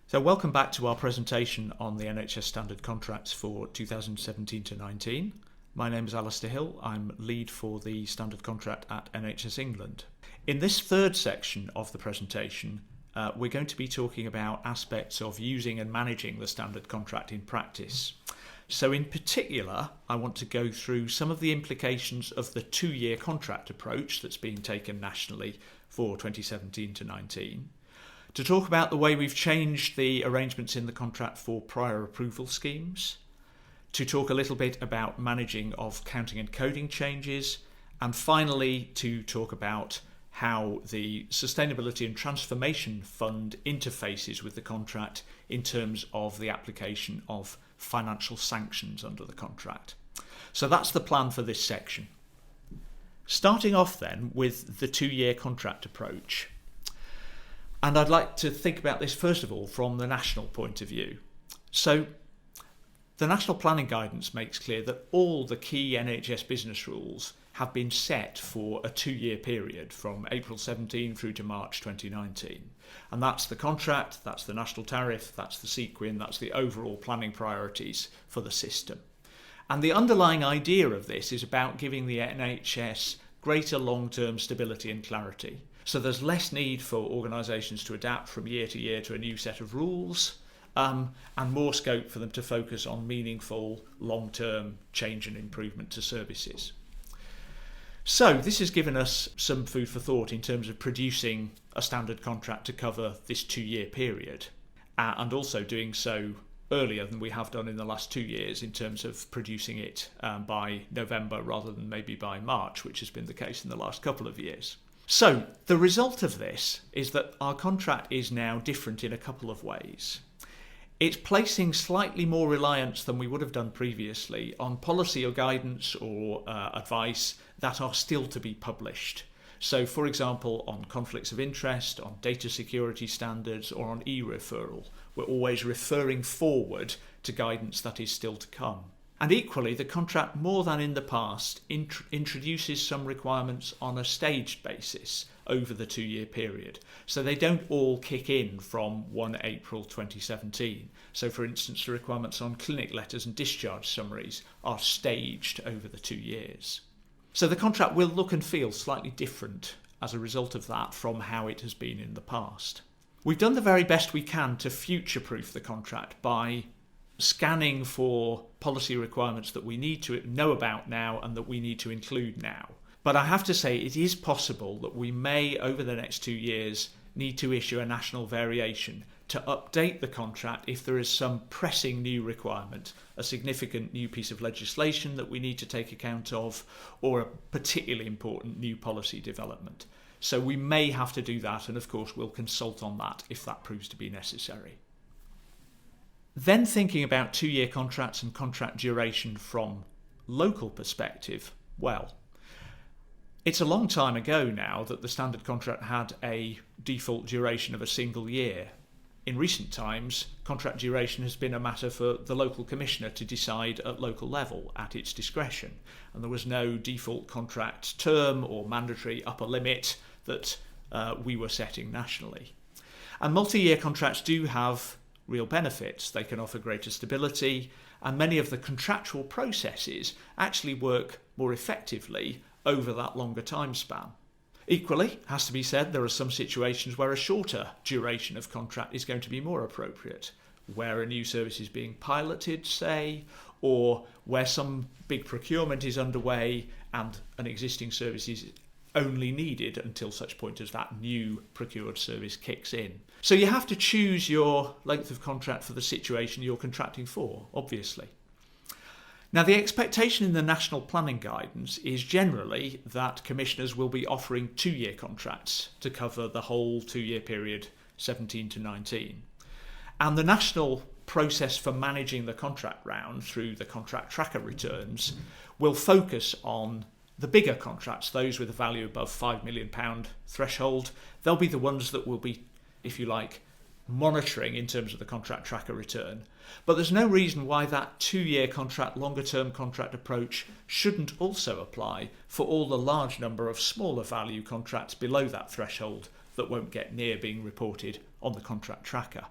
So welcome back to our presentation on the NHS Standard Contracts for 2017 to 19. My name is Alistair Hill. I'm lead for the Standard Contract at NHS England. In this third section of the presentation, we're going to be talking about aspects of using and managing the Standard Contract in practice. So in particular, I want to go through some of the implications of the two-year contract approach that's being taken nationally for 2017 to 19. To talk about the way we've changed the arrangements in the contract for prior approval schemes, to talk a little bit about managing of counting and coding changes, and finally to talk about how the Sustainability and Transformation Fund interfaces with the contract in terms of the application of financial sanctions under the contract. So that's the plan for this section. Starting off then with the two-year contract approach. And I'd like to think about this first of all from the national point of view. So the National Planning Guidance makes clear that all the key NHS business rules have been set for a two-year period from April 17 through to March 2019. And that's the contract, that's the national tariff, that's the sequin, that's the overall planning priorities for the system. And the underlying idea of this is about giving the NHS greater long-term stability and clarity. So there's less need for organisations to adapt from year to year to a new set of rules, and more scope for them to focus on meaningful long-term change and improvement to services. So this has given us some food for thought in terms of producing a standard contract to cover this two-year period, and also doing so earlier than we have done in the last 2 years in terms of producing it by November rather than maybe by March, which has been the case in the last couple of years. So the result of this is that our contract is now different in a couple of ways. It's placing slightly more reliance than we would have done previously on policy or guidance or advice that are still to be published. So, for example, on conflicts of interest, on data security standards, or on e-referral, we're always referring forward to guidance that is still to come. And equally, the contract, more than in the past, introduces some requirements on a staged basis over the two-year period. So they don't all kick in from 1 April 2017. So, for instance, the requirements on clinic letters and discharge summaries are staged over the 2 years. So the contract will look and feel slightly different as a result of that from how it has been in the past. We've done the very best we can to future-proof the contract by scanning for policy requirements that we need to know about now and that we need to include now. But I have to say it is possible that we may, over the next 2 years, need to issue a national variation to update the contract if there is some pressing new requirement, a significant new piece of legislation that we need to take account of, or a particularly important new policy development. So we may have to do that, and of course we'll consult on that if that proves to be necessary. Then thinking about two-year contracts and contract duration from local perspective, well, it's a long time ago now that the standard contract had a default duration of a single year. In recent times, contract duration has been a matter for the local commissioner to decide at local level at its discretion, and there was no default contract term or mandatory upper limit that we were setting nationally. And multi-year contracts do have real benefits. They can offer greater stability, and many of the contractual processes actually work more effectively over that longer time span. Equally, has to be said, there are some situations where a shorter duration of contract is going to be more appropriate, where a new service is being piloted, say, or where some big procurement is underway and an existing service is only needed until such point as that new procured service kicks in. So you have to choose your length of contract for the situation you're contracting for, obviously. Now, the expectation in the National Planning Guidance is generally that commissioners will be offering two-year contracts to cover the whole two-year period, 17 to 19. And the national process for managing the contract round through the contract tracker returns will focus on the bigger contracts, those with a value above £5 million threshold. They'll be the ones that will be, if you like, monitoring in terms of the contract tracker return. But there's no reason why that two-year contract, longer-term contract approach shouldn't also apply for all the large number of smaller value contracts below that threshold that won't get near being reported on the contract tracker.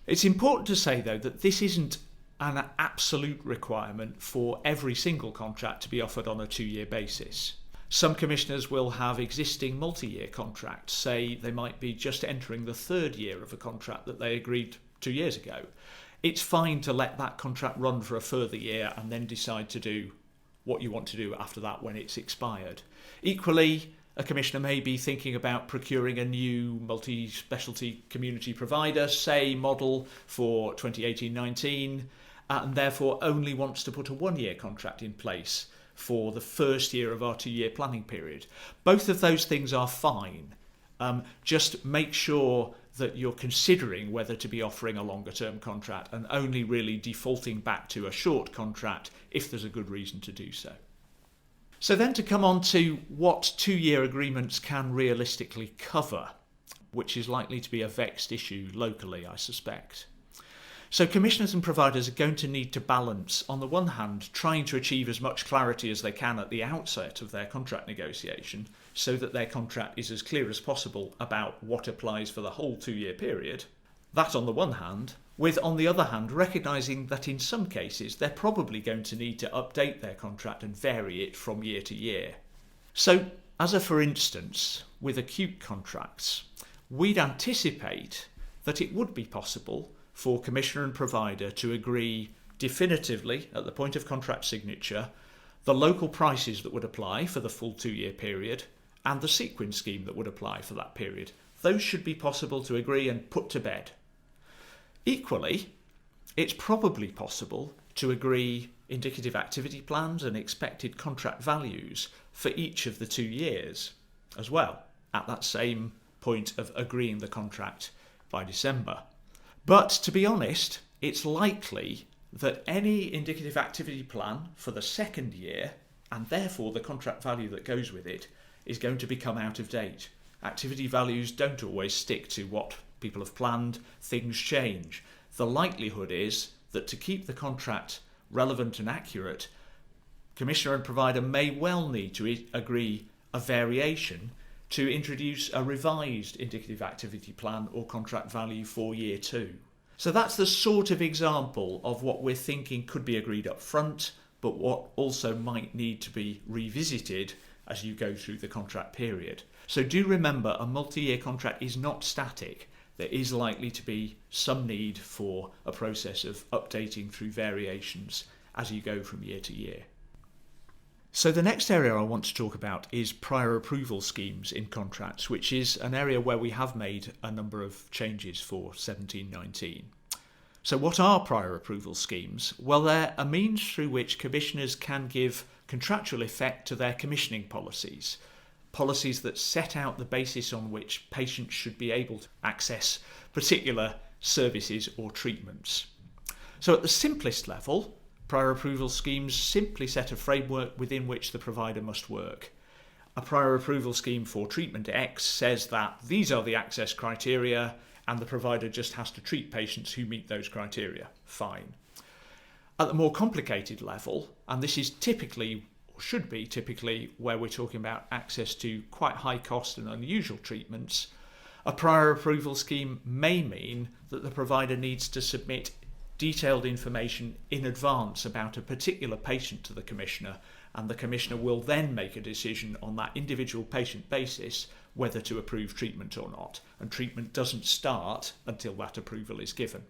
It's important to say, though, that this isn't an absolute requirement for every single contract to be offered on a 2-year basis. Some commissioners will have existing multi-year contracts. Say they might be just entering the 3rd year of a contract that they agreed 2 years ago. It's fine to let that contract run for a further year and then decide to do what you want to do after that when it's expired. Equally, a commissioner may be thinking about procuring a new multi-specialty community provider, say model for 2018-19, and therefore only wants to put a 1-year contract in place for the first year of our 2-year planning period. Both of those things are fine. Just make sure that you're considering whether to be offering a longer term contract and only really defaulting back to a short contract if there's a good reason to do so. So then to come on to what 2-year agreements can realistically cover, which is likely to be a vexed issue locally, I suspect. So commissioners and providers are going to need to balance, on the one hand, trying to achieve as much clarity as they can at the outset of their contract negotiation so that their contract is as clear as possible about what applies for the whole 2-year period. That on the one hand, with on the other hand recognising that in some cases they're probably going to need to update their contract and vary it from year to year. So, as a for instance, with acute contracts, we'd anticipate that it would be possible for commissioner and provider to agree definitively at the point of contract signature the local prices that would apply for the full 2-year period and the sequence scheme that would apply for that period. Those should be possible to agree and put to bed. Equally, it's probably possible to agree indicative activity plans and expected contract values for each of the 2 years as well, at that same point of agreeing the contract by December. But to be honest, it's likely that any indicative activity plan for the 2nd year, and therefore the contract value that goes with it, is going to become out of date. Activity values don't always stick to what people have planned, things change. The likelihood is that to keep the contract relevant and accurate, commissioner and provider may well need to agree a variation to introduce a revised indicative activity plan or contract value for year 2. So that's the sort of example of what we're thinking could be agreed up front, but what also might need to be revisited as you go through the contract period. So do remember, a multi-year contract is not static. There is likely to be some need for a process of updating through variations as you go from year to year. So the next area I want to talk about is prior approval schemes in contracts, which is an area where we have made a number of changes for 17-19. So what are prior approval schemes? Well, they're a means through which commissioners can give contractual effect to their commissioning policies that set out the basis on which patients should be able to access particular services or treatments. So at the simplest level, prior approval schemes simply set a framework within which the provider must work. A prior approval scheme for treatment X says that these are the access criteria and the provider just has to treat patients who meet those criteria. Fine. At the more complicated level, and this is typically, or should be typically, where we're talking about access to quite high cost and unusual treatments, a prior approval scheme may mean that the provider needs to submit detailed information in advance about a particular patient to the commissioner, and the commissioner will then make a decision on that individual patient basis whether to approve treatment or not, and treatment doesn't start until that approval is given.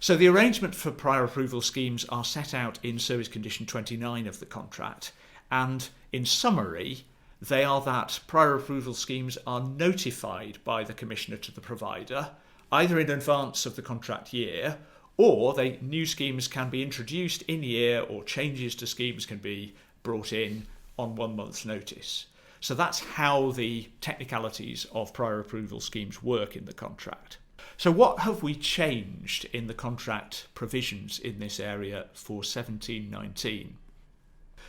So the arrangement for prior approval schemes are set out in Service Condition 29 of the contract, and in summary, they are that prior approval schemes are notified by the commissioner to the provider, either in advance of the contract year, or new schemes can be introduced in year, or changes to schemes can be brought in on 1 month's notice. So that's how the technicalities of prior approval schemes work in the contract. So what have we changed in the contract provisions in this area for 17-19?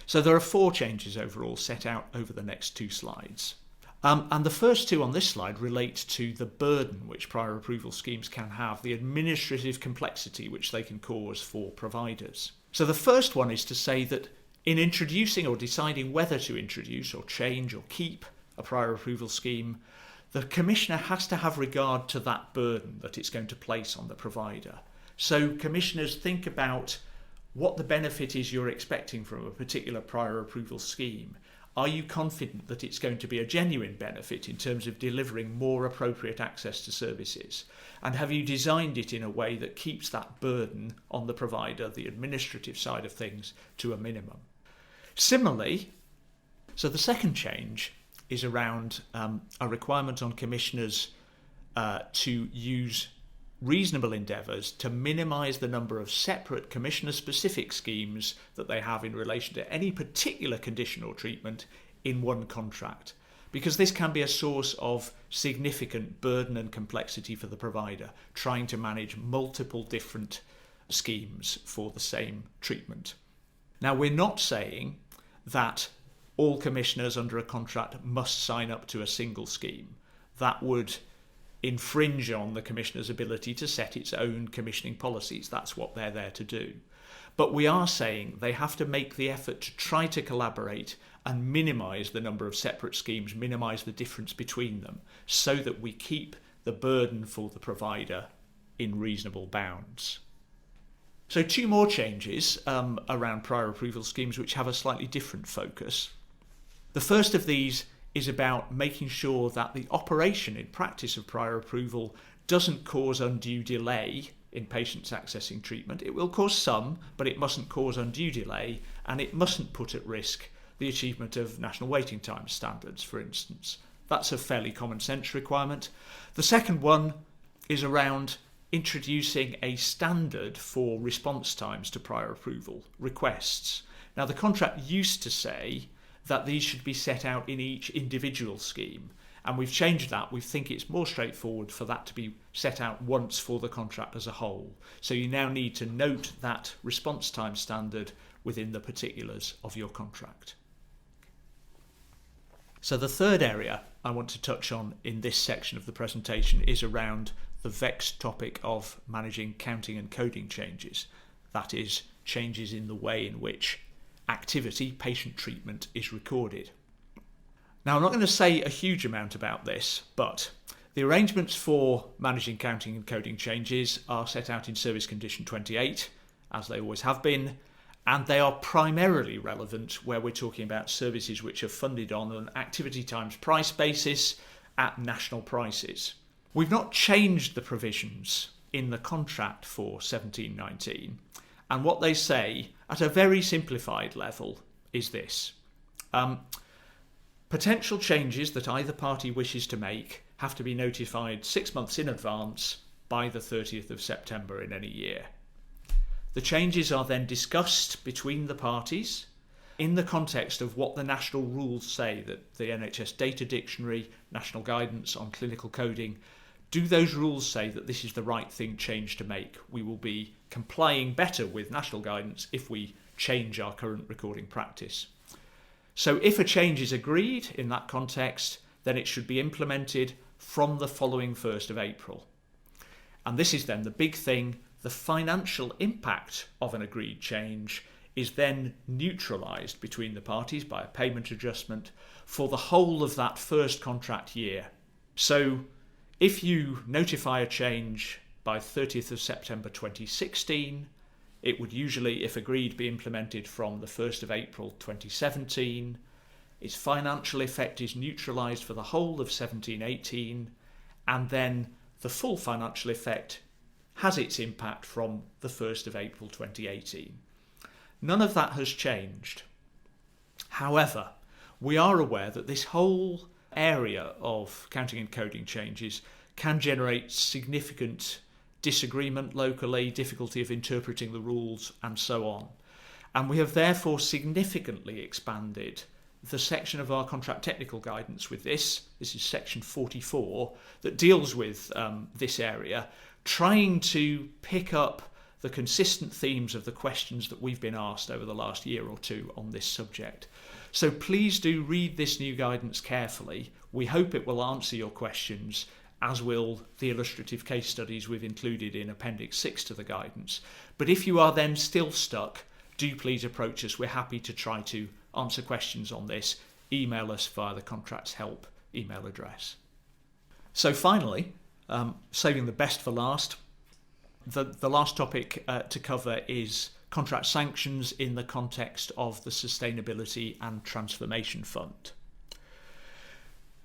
So there are 4 changes overall set out over the next 2 slides. And the first 2 on this slide relate to the burden which prior approval schemes can have, the administrative complexity which they can cause for providers. So the first one is to say that in introducing or deciding whether to introduce or change or keep a prior approval scheme, the commissioner has to have regard to that burden that it's going to place on the provider. So commissioners, think about what the benefit is you're expecting from a particular prior approval scheme. Are you confident that it's going to be a genuine benefit in terms of delivering more appropriate access to services? And have you designed it in a way that keeps that burden on the provider, the administrative side of things, to a minimum? Similarly, so the second change is around a requirement on commissioners to use reasonable endeavours to minimise the number of separate commissioner-specific schemes that they have in relation to any particular condition or treatment in one contract, because this can be a source of significant burden and complexity for the provider, trying to manage multiple different schemes for the same treatment. Now, we're not saying that all commissioners under a contract must sign up to a single scheme. That would infringe on the commissioner's ability to set its own commissioning policies. That's what they're there to do. But we are saying they have to make the effort to try to collaborate and minimise the number of separate schemes, minimise the difference between them, so that we keep the burden for the provider in reasonable bounds. So 2 more changes around prior approval schemes which have a slightly different focus. The first of these is about making sure that the operation in practice of prior approval doesn't cause undue delay in patients accessing treatment. It will cause some, but it mustn't cause undue delay, and it mustn't put at risk the achievement of national waiting time standards, for instance. That's a fairly common sense requirement. The second one is around introducing a standard for response times to prior approval requests. Now, the contract used to say that these should be set out in each individual scheme, and we've changed that. We think it's more straightforward for that to be set out once for the contract as a whole. So you now need to note that response time standard within the particulars of your contract. So the third area I want to touch on in this section of the presentation is around the vexed topic of managing counting and coding changes. That is, changes in the way in which activity, patient treatment, is recorded. Now, I'm not going to say a huge amount about this, but the arrangements for managing counting and coding changes are set out in Service Condition 28, as they always have been, and they are primarily relevant where we're talking about services which are funded on an activity times price basis at national prices. We've not changed the provisions in the contract for 1719, and what they say at a very simplified level is this. Potential changes that either party wishes to make have to be notified 6 months in advance by the 30th of September in any year. The changes are then discussed between the parties in the context of what the national rules say, that the NHS Data Dictionary, National Guidance on Clinical Coding, do those rules say that this is the right change to make? We will be complying better with national guidance if we change our current recording practice. So if a change is agreed in that context, then it should be implemented from the following 1st of April. And this is then the big thing. The financial impact of an agreed change is then neutralised between the parties by a payment adjustment for the whole of that first contract year. So if you notify a change by 30th of September 2016, it would usually, if agreed, be implemented from the 1st of April 2017. Its financial effect is neutralised for the whole of 1718, and then the full financial effect has its impact from the 1st of April 2018. None of that has changed. However, we are aware that this whole area of counting and coding changes can generate significant disagreement locally, difficulty of interpreting the rules, and so on. And we have therefore significantly expanded the section of our contract technical guidance with this. This is section 44 that deals with this area, trying to pick up the consistent themes of the questions that we've been asked over the last year or two on this subject. So please do read this new guidance carefully. We hope it will answer your questions, as will the illustrative case studies we've included in Appendix 6 to the guidance. But if you are then still stuck, do please approach us. We're happy to try to answer questions on this. Email us via the Contracts Help email address. So finally, saving the best for last, the last topic to cover is contract sanctions in the context of the Sustainability and Transformation Fund.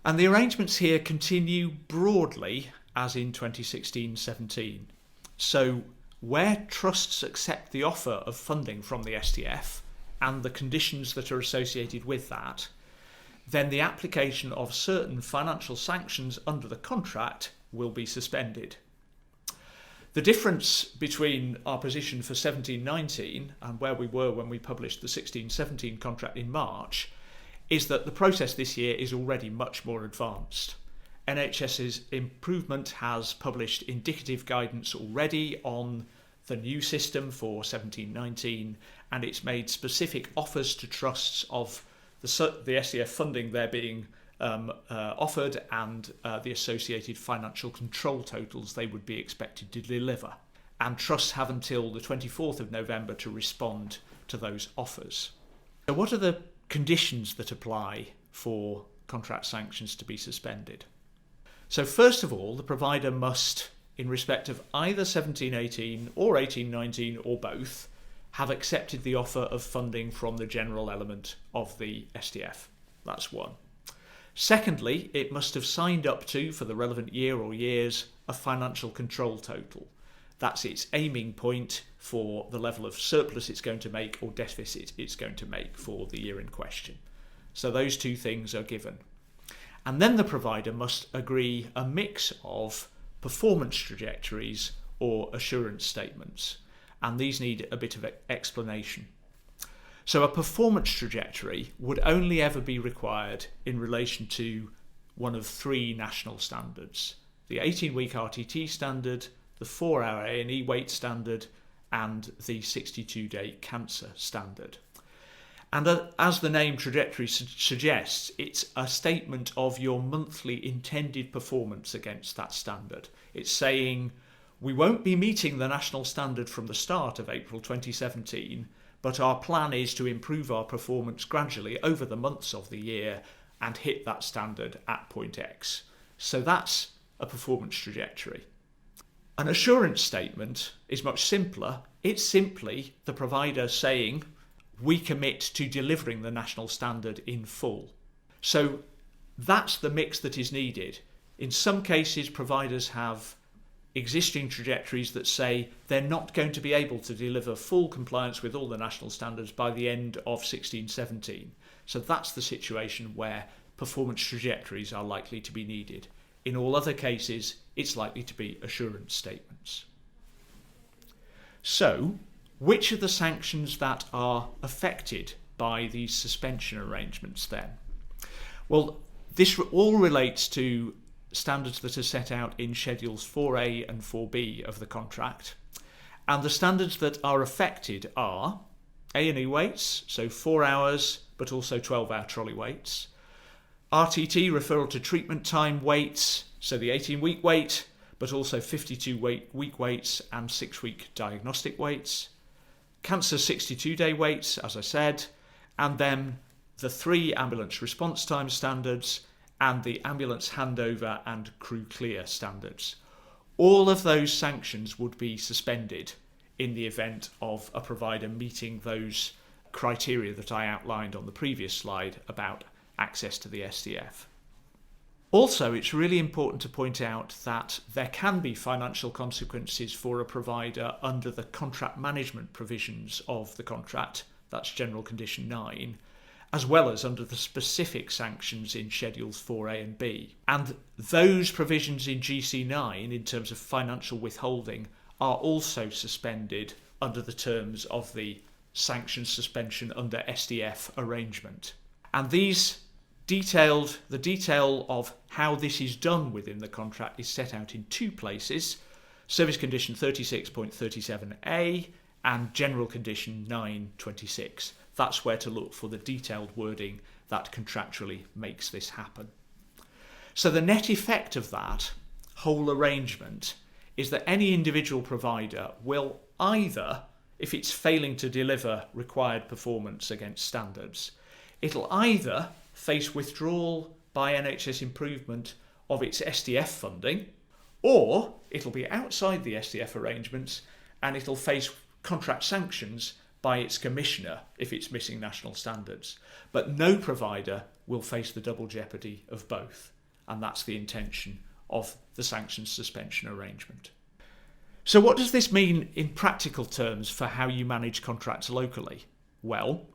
And the arrangements here continue broadly as in 2016-17. So where trusts accept the offer of funding from the STF and the conditions that are associated with that, then the application of certain financial sanctions under the contract will be suspended. The difference between our position for 17-19 and where we were when we published the 16-17 contract in March is that the process this year is already much more advanced. NHS's Improvement has published indicative guidance already on the new system for 17-19, and it's made specific offers to trusts of the SDF funding they're being offered and the associated financial control totals they would be expected to deliver. And trusts have until the 24th of November to respond to those offers. So what are the conditions that apply for contract sanctions to be suspended? So first of all, the provider must, in respect of either 17-18 or 18-19 or both, have accepted the offer of funding from the general element of the SDF. That's one. Secondly, it must have signed up to, for the relevant year or years, a financial control total. That's its aiming point for the level of surplus it's going to make or deficit it's going to make for the year in question. So those two things are given. And then the provider must agree a mix of performance trajectories or assurance statements. And these need a bit of explanation. So a performance trajectory would only ever be required in relation to one of three national standards: the 18-week RTT standard, the 4-hour A&E wait standard, and the 62-day cancer standard. And as the name trajectory suggests, it's a statement of your monthly intended performance against that standard. It's saying, we won't be meeting the national standard from the start of April 2017, but our plan is to improve our performance gradually over the months of the year and hit that standard at point X. So that's a performance trajectory. An assurance statement is much simpler. It's simply the provider saying, we commit to delivering the national standard in full. So that's the mix that is needed. In some cases, providers have existing trajectories that say they're not going to be able to deliver full compliance with all the national standards by the end of 16-17. So that's the situation where performance trajectories are likely to be needed. In all other cases, it's likely to be assurance statements. So, which are the sanctions that are affected by these suspension arrangements then? Well, this all relates to standards that are set out in Schedules 4A and 4B of the contract. And the standards that are affected are A&E weights, so 4 hours, but also 12-hour trolley weights. RTT, referral to treatment time weights, so the 18-week wait, but also 52-week weights and 6-week diagnostic weights. Cancer 62-day weights, as I said, and then the 3 ambulance response time standards and the ambulance handover and crew clear standards. All of those sanctions would be suspended in the event of a provider meeting those criteria that I outlined on the previous slide about access to the SDF. Also, it's really important to point out that there can be financial consequences for a provider under the contract management provisions of the contract, that's General Condition 9, as well as under the specific sanctions in Schedules 4A and B. And those provisions in GC9, in terms of financial withholding, are also suspended under the terms of the sanction suspension under SDF arrangement. And the detail of how this is done within the contract is set out in 2 places: Service Condition 36.37a and General Condition 9.26. That's where to look for the detailed wording that contractually makes this happen. So the net effect of that whole arrangement is that any individual provider will either, if it's failing to deliver required performance against standards, it'll either face withdrawal by NHS Improvement of its SDF funding, or it'll be outside the SDF arrangements and it'll face contract sanctions by its commissioner if it's missing national standards. But no provider will face the double jeopardy of both, and that's the intention of the sanctions suspension arrangement. So what does this mean in practical terms for how you manage contracts locally? Well,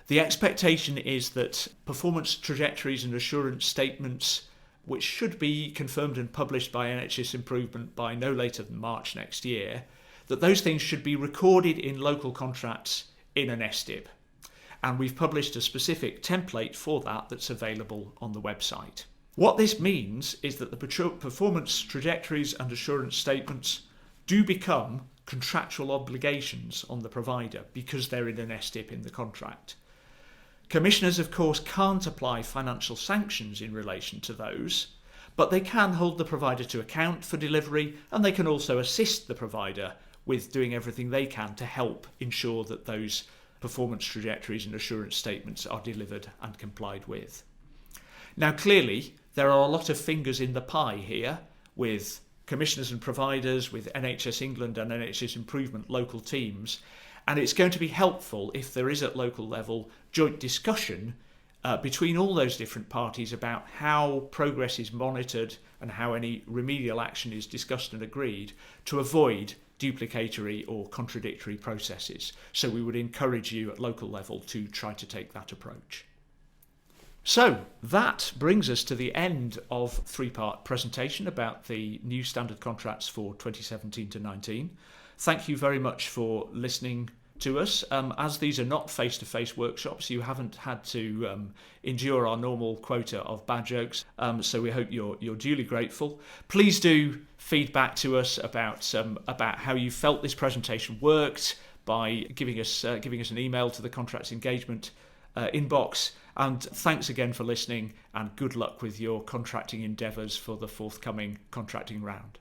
the expectation is that performance trajectories and assurance statements, which should be confirmed and published by NHS Improvement by no later than March next year, that those things should be recorded in local contracts in an SDIP. And we've published a specific template for that that's available on the website. What this means is that the performance trajectories and assurance statements do become contractual obligations on the provider because they're in an SDIP in the contract. Commissioners, of course, can't apply financial sanctions in relation to those, but they can hold the provider to account for delivery, and they can also assist the provider with doing everything they can to help ensure that those performance trajectories and assurance statements are delivered and complied with. Now, clearly, there are a lot of fingers in the pie here with commissioners and providers, with NHS England and NHS Improvement local teams, and it's going to be helpful if there is at local level joint discussion between all those different parties about how progress is monitored and how any remedial action is discussed and agreed to avoid duplicatory or contradictory processes. So we would encourage you at local level to try to take that approach. So that brings us to the end of a three-part presentation about the new standard contracts for 2017 to 19. Thank you very much for listening to us. As these are not face-to-face workshops, you haven't had to endure our normal quota of bad jokes, so we hope you're duly grateful. Please do feedback to us about how you felt this presentation worked by giving us an email to the contracts engagement inbox. And thanks again for listening, and good luck with your contracting endeavours for the forthcoming contracting round.